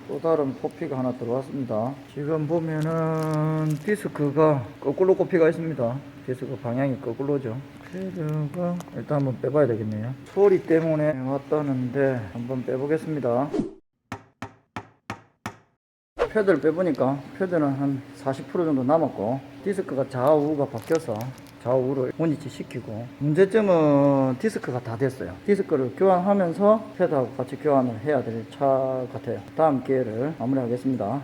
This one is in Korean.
또 다른 코피가 하나 들어왔습니다. 지금 보면은 디스크가 거꾸로 코피가 있습니다. 디스크 방향이 거꾸로죠. 패드가 일단 한번 빼봐야 되겠네요. 소리 때문에 왔다는데 한번 빼보겠습니다. 패드를 빼보니까 패드는 한 40% 정도 남았고, 디스크가 좌우가 바뀌어서 좌우로 원위치 시키고, 문제점은 디스크가 다 됐어요. 디스크를 교환하면서 패드하고 같이 교환을 해야 될 차 같아요. 다음 기회를 마무리하겠습니다.